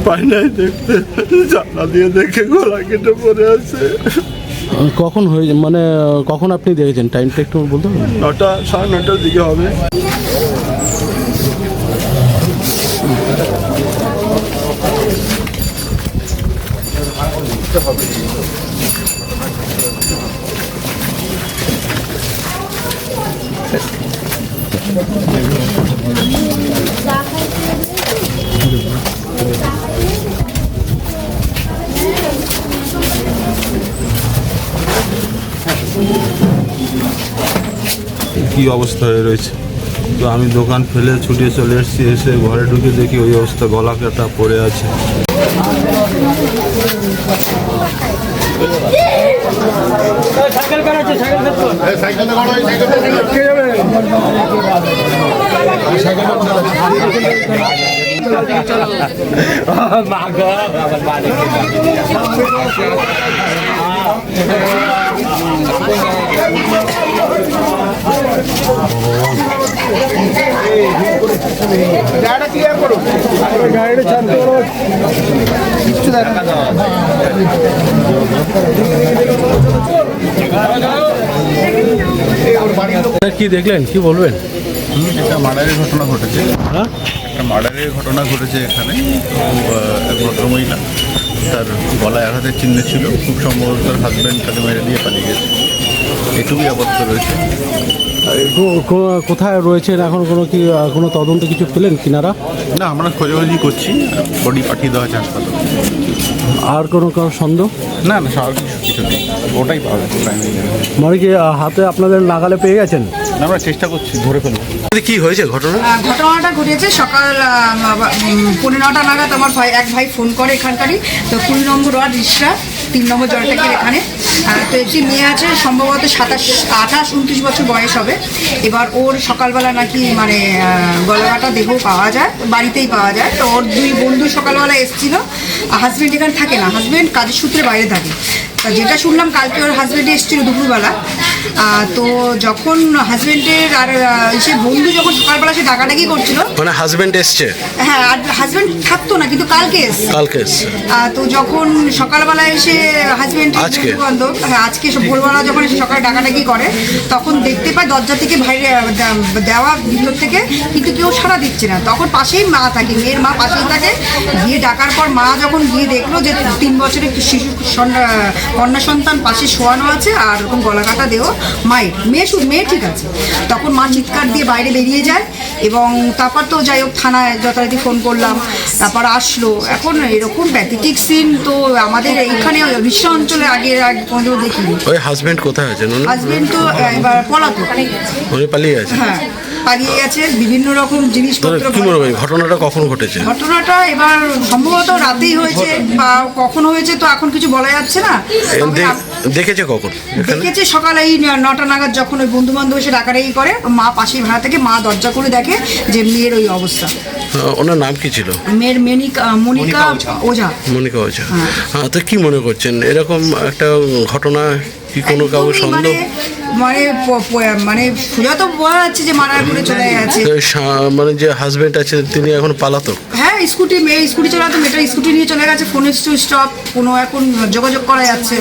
পাই নাই দেখতে, জানলা দিয়ে দেখে গলা কেটে পড়ে আছে। কখন হয়েছে, মানে কখন আপনি দেখেছেন? টাইমটা একটু বলতে পারবেন? 9টা, 9:30টার দিকে হবে। কি অবস্থা হয়ে রয়েছে, তো আমি দোকান ফেলে ছুটে চলে এসেছি। এসে ঘরে ঢুকে দেখি ওই অবস্থা, গলা কাটা পড়ে আছে। কি দেখলেন, কি বলবেন? একটা মার্ডারের ঘটনা ঘটেছে। হ্যাঁ, একটা মার্ডারের ঘটনা ঘটেছে এখানে। এক ভদ্রমহিলা, তার গলায় আঘাতের চিহ্ন ছিল, খুব সম্ভবত তার হাজব্যান্ড তাকে মেরে দিয়ে পালিয়ে গেছে। এটুকুই আপাতত রয়েছে। কোথায় রয়েছেন এখন? কোনো তদন্ত কিছু পেলেন কিনারা? না, আমরা খোঁজাখুঁজি করছি, বডি পাঠিয়ে দেওয়া আছে হাসপাতালে। আর কোনো সন্দেহ? না না, স্বাভাবিক কিছু নেই, ওটাই পাওয়া যাচ্ছে। মানে কি হাতে আপনাদের নাগালে পেয়ে গেছেন? আমরা চেষ্টা করছি ধরে ফেলবো। কি হয়েছে ঘটনা? ঘটনাটা ঘটেছে সকাল 9:15 নাগাদ। আমার এক ভাই ফোন করে এখানকারই, তো 20 নম্বর ওয়ার্ড রিসরা 3 নম্বর জলটাকের এখানে। তো একটি মেয়ে আছে, সম্ভবত 28-29 বছর বয়স হবে। এবার ওর সকালবেলা নাকি মানে গলাকাটা দেহ পাওয়া যায়, বাড়িতেই পাওয়া যায়। তো ওর 2 বন্ধু সকালবেলা এসেছিল। হাজব্যান্ড এখানে থাকে না, হাজব্যান্ড কাজের সূত্রে বাইরে থাকে। যেটা শুনলাম, কালকে ওর হাজব্যান্ড এসেছিল দুপুরবেলা। তো যখন হাজব্যান্ডের আর সে বন্ধু যখন সকালবেলা সে ডাকাডাকি করছিল, মানে হাজব্যান্ড এসছে? হ্যাঁ, আর হাজব্যান্ড থাকতো না, কিন্তু কালকে এসছে। তো যখন সকালবেলা এসে হাজব্যান্ড বান্ধব, হ্যাঁ আজকে ভোরবেলা যখন এসে সকালে ডাকাডাকি করে, তখন দেখতে পায় দরজা থেকে বাইরে দেওয়া ভিতর থেকে, কিন্তু কেউ সাড়া দিচ্ছে না। তখন পাশেই মা থাকে, মেয়ের মা পাশেই থাকে। গিয়ে ডাকার পর মা যখন গিয়ে দেখলো যে 3 বছরের শিশু কন্যা সন্তান পাশে শোয়ানো আছে, আর এরকম গলাকাটা দেহ মায়ের। মেয়ে ঠিক আছে। তখন মা চিৎকার দিয়ে বাইরে বেরিয়ে যায়, এবং তারপর তো যাই হোক থানায় যথারীতি ফোন করলাম, তারপর আসলো। এখন এরকম প্যাথেটিক সিন তো আমাদের এইখানে বিশ্ব অঞ্চলে আগে কোনোদিনও দেখিনি। ওই হাজব্যান্ড কোথায় আছেন? হাজব্যান্ড তো এবার পলাতক, উনি পালিয়ে গেছে। হ্যাঁ, পালিয়ে গেছে। বিভিন্ন রকম জিনিসপত্র। কি মনে হয় ঘটনাটা কখন ঘটেছে? ঘটনাটা এবার সম্ভবত রাতেই হয়েছে, বা কখন হয়েছে তো এখন কিছু বলা যাচ্ছে না। দেখেছে কখন? দেখেছে সকালে এই 9টা নাগাদ, যখন ওই বন্ধু বান্ধব এসে ডাকাডাকি করে। মা পাশেই ভাড়া থেকে, মা দরজা করে দেখে যে মেয়ের ওই অবস্থা। ওনার নাম কি ছিল? মেয়ের মনিকা ওঝা। মনিকা ওঝা। হ্যাঁ, তো কি মনে করছেন এরকম একটা ঘটনা কি কোনো কাউ সন্দেহ? মানে সোজা তো বোঝা যাচ্ছে যে মারার করে চলে গেছে। মানে যে হাজবেন্ড আছে তিনি এখন পালাতক? হ্যাঁ, মেয়ে স্কুটি চালাতো, মেয়েটা স্কুটি নিয়ে চলে গেছে। ফোনে স্টপ, কোনো এখন যোগাযোগ করা যাচ্ছে।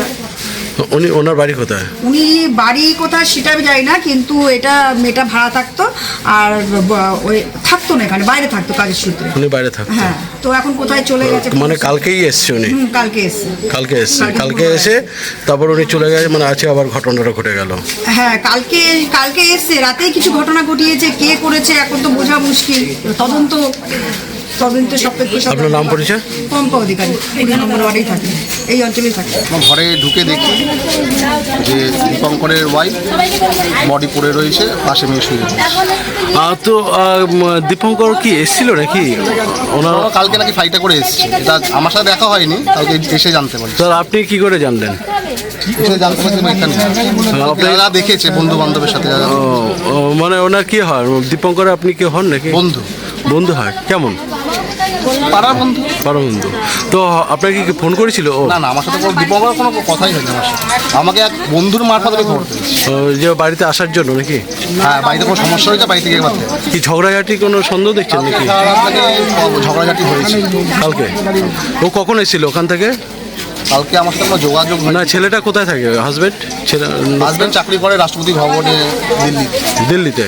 ওনার বাড়ি কোথায়? উনি বাড়ি কোথায় সেটা আমি জানি না, কিন্তু মেয়েটা ভাড়া থাকতো, আর ওই থাকতো না এখানে, বাইরে থাকতো কাজের সূত্রে। উনি বাইরে থাকতো? হ্যাঁ, তো এখন কোথায় চলে গেছে। মানে কালকেই এসছে উনি? কালকে এসে তারপর উনি চলে গেছে, মানে আছে আবার ঘটনাটা ঘটে গেল। হ্যাঁ, কালকে এসছে, রাতেই কিছু ঘটনা ঘটিয়েছে। কে করেছে এখন তো বোঝা মুশকিল। তদন্ত সাপেক্ষে। আপনার নাম পরিচয়? পম্পা অধিকারী, 2 নম্বর ওয়ার্ডেই থাকে, এই অঞ্চলেই থাকে। ঘরে ঢুকে দেখি যে দীপঙ্করের ওয়াইফ বডি পড়ে রয়েছে, পাশে মেয়ে শুয়ে রয়েছে। তো দীপঙ্কর কি এসেছিল নাকি? ওনারা কালকে নাকি ফ্লাইটে করে এসেছে, এটা আমার সাথে দেখা হয়নি, কালকে এসে জানতে পারি। স্যার, আপনি কি করে জানলেন? এসে জানতে পারছি এখানে যারা দেখেছে, বন্ধু বান্ধবের সাথে। মানে ওনার কি হয়? দীপঙ্কর আপনি কি হন নাকি? বন্ধু বন্ধু হয়? কেমন? পাড়ার বন্ধু। বন্ধু। তো আপনাকে কি ফোন করেছিল ও? না না, আমার সাথে কোনো দীপঙ্করের কোনো কথাই হয়নি আমার সাথে। আমাকে এক বন্ধুর মারফত আমি খবর পেয়েছি। ও, যে বাড়িতে আসার জন্য নাকি? হ্যাঁ, বাড়িতে কোনো সমস্যা হয়েছে, বাড়ি থেকে এবার কি ঝগড়াঝাটি কোনো সন্দেহ দেখছেন নাকি? ঝগড়াঝাটি হয়েছে কালকে ও কখন এসেছিল ওখান থেকে? কালকে আমার সাথে কোনো যোগাযোগ হয় না, না। ছেলেটা কোথায় থাকে? হাজবেন্ড ছেলে হাজব্যান্ড চাকরি করে রাষ্ট্রপতি ভবনে দিল্লি। দিল্লিতে।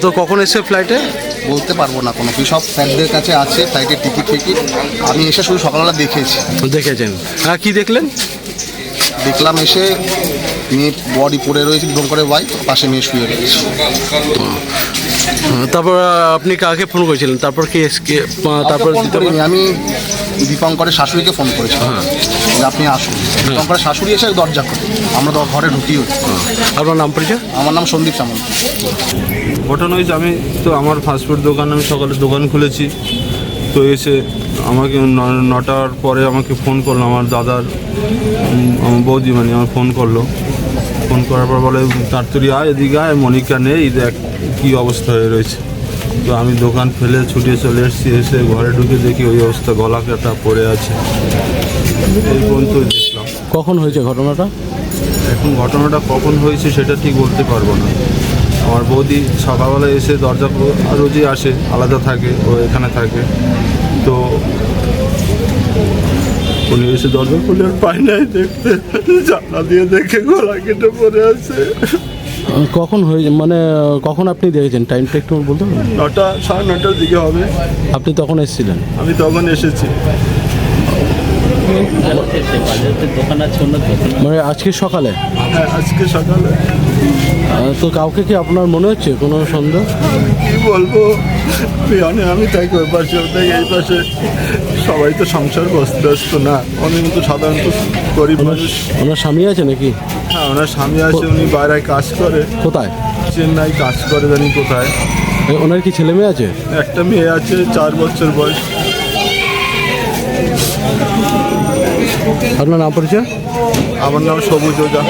তো কখন এসে ফ্লাইটে? বলতে পারবো না, কোনো কি সব স্যারদের কাছে আছে ফ্লাইটের টিকিট। আমি এসে শুধু সকালবেলা দেখেছি। দেখেছেন? হ্যাঁ, কি দেখলেন? দেখলাম এসে মেয়ে বডি পড়ে রয়েছে, দীপঙ্করের ওয়াইফ, পাশে মেয়ে শুয়ে রয়েছে। তারপর আপনি কাকে ফোন করেছিলেন? তারপর কি তারপর ফোন করিনি, আমি দীপঙ্করের শাশুড়িকে ফোন করেছিলাম যে আপনি আসুন। দীপঙ্করের শাশুড়ি এসে দরজা করে আমরা তো ঘরে ঢুকিও। আপনার নাম পরিচয়? আমার নাম সন্দীপ সামন্ত। ঘটনা হয়েছে, আমি তো আমার ফাস্টফুড দোকান, আমি সকালে দোকান খুলেছি, তো এসে আমাকে 9টার পরে আমাকে ফোন করলো আমার দাদার আমার বৌদি, মানে আমার ফোন করলো। ফোন করার পর বলে তাড়াতাড়ি আয়, এদিকে আয়, মনিকা নেই, দেখ কী অবস্থা হয়ে রয়েছে। তো আমি দোকান ফেলে ছুটিয়ে চলে এসেছি, এসে ঘরে ঢুকে দেখি ওই অবস্থা, গলা কাটা পড়ে আছে। এই পর্যন্ত দেখলাম। কখন হয়েছে ঘটনাটা? এখন ঘটনাটা কখন হয়েছে সেটা ঠিক বলতে পারবো না। আমার বৌদি সকালবেলা এসে দরজা রোজই আসে, আলাদা থাকে, ও এখানে থাকে, তো উনি এসে দরজা খুলে আর পাই নাই দেখতে, জানলা দিয়ে দেখে গলা কেটে পড়ে আছে। কখন হয়েছে মানে কখন আপনি দেখেছেন? টাইমটা একটু বলতে পারবেন? 9টা, 9:30টার দিকে হবে। আপনি তখন এসেছিলেন? আমি তখন এসেছি। মানে আজকে সকালে? হ্যাঁ, আজকে সকালে। তো কাউকে কি আপনার মনে হচ্ছে কোনো সন্দেহ? কি বলবো, আমি থাকি ওই পাশে, ও থাকি এই পাশে, সবাই তো সংসার ব্যস্ত না, আমি কিন্তু সাধারণত গরিব মানুষ। ওনার স্বামী আছে নাকি? হ্যাঁ, ওনার স্বামী আছে, উনি বাইরে কাজ করে। কোথায়? চেন্নাই কাজ করে, জানি কোথায়। ওনার কি ছেলে মেয়ে আছে? একটা মেয়ে আছে, 4 বছর বয়স। আপনার নাম পরিচয়? আমার নাম সবুজ ওঝা।